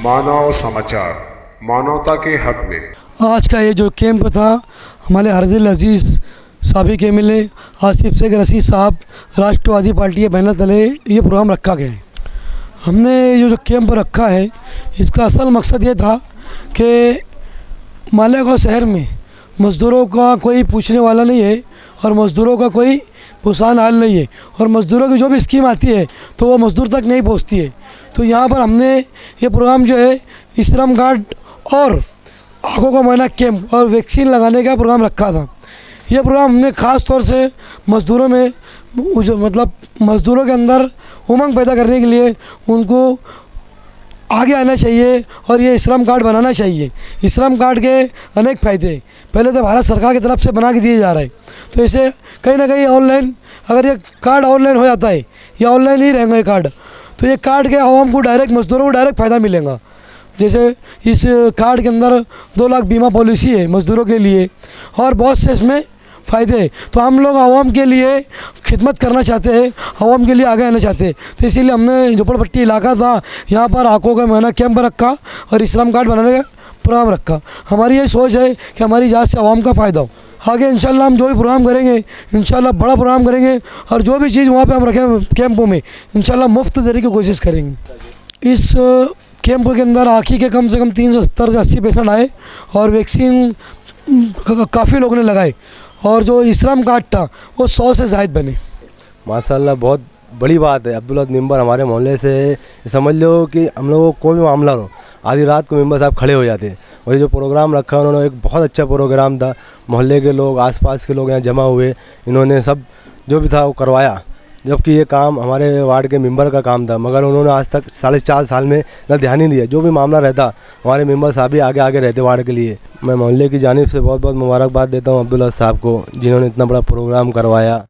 मानव समाचार, मानवता के हक में। आज का ये जो कैंप था, हमारे हरदिल अजीज़ साबिक MLA आसिफ शेख रशीद साहब राष्ट्रवादी पार्टी के बैनर तले ये प्रोग्राम रखा गया है। हमने ये जो कैंप रखा है, इसका असल मकसद ये था कि मालेगांव शहर में मज़दूरों का कोई पूछने वाला नहीं है और मज़दूरों का कोई पुसान हाल नहीं है, और मज़दूरों की जो भी स्कीम आती है तो वो मज़दूर तक नहीं पहुंचती है। तो यहाँ पर हमने ये प्रोग्राम जो है श्रम कार्ड और आँखों का मुआयना कैंप और वैक्सीन लगाने का प्रोग्राम रखा था। ये प्रोग्राम हमने ख़ास तौर से मज़दूरों में मतलब मज़दूरों के अंदर उमंग पैदा करने के लिए उनको आगे आना चाहिए और ये श्रम कार्ड बनाना चाहिए। श्रम कार्ड के अनेक फ़ायदे पहले तो भारत सरकार की तरफ से बना के दिए जा रहे हैं, तो इसे कहीं ना कहीं ऑनलाइन, अगर ये कार्ड ऑनलाइन हो जाता है या ऑनलाइन ही रहेंगे कार्ड, तो ये कार्ड के आवाम को डायरेक्ट, मज़दूरों को डायरेक्ट फ़ायदा मिलेगा। जैसे इस कार्ड के अंदर 2 लाख बीमा पॉलिसी है मज़दूरों के लिए और बहुत से इसमें फ़ायदे हैं। तो हम लोग आवाम के लिए खिदमत करना चाहते हैं, आवाम के लिए आगे आना चाहते हैं, तो इसीलिए हमने झोपड़पट्टी इलाका था, यहाँ पर आँखों का मुआयना कैंप रखा और श्रम कार्ड बनाने का प्रोग्राम रखा। हमारी ये सोच है कि हमारी इजाज़त से आवाम का फ़ायदा हो। आगे इंशाल्लाह हम जो भी प्रोग्राम करेंगे, इंशाल्लाह बड़ा प्रोग्राम करेंगे और जो भी चीज़ वहाँ पे हम रखें कैंपों में, इंशाल्लाह मुफ्त देने की कोशिश करेंगे। इस कैंप के अंदर आँखी के कम से कम 370 से 80 पेशेंट आए और वैक्सीन काफ़ी लोगों ने लगाए और जो श्रम कार्ड था वो 100 से ज़ायद बने। माशाल्लाह बहुत बड़ी बात है। अब्दुल मेंबर हमारे मोहल्ले से, समझ लो कि हम लोगों को कोई भी मामला हो, आधी रात को मेंबर साहब खड़े हो जाते हैं। और ये जो प्रोग्राम रखा उन्होंने एक बहुत अच्छा प्रोग्राम था। मोहल्ले के लोग, आसपास के लोग यहाँ जमा हुए, इन्होंने सब जो भी था वो करवाया, जबकि ये काम हमारे वार्ड के मेंबर का काम था, मगर उन्होंने आज तक 4.5 साल में ना ध्यान ही दिया। जो भी मामला रहता हमारे मेंबर साहब ही आगे आगे रहते वार्ड के लिए। मैं मोहल्ले की जानिब से बहुत बहुत मुबारकबाद देता हूँ अब्दुल्ला साहब को, जिन्होंने इतना बड़ा प्रोग्राम करवाया।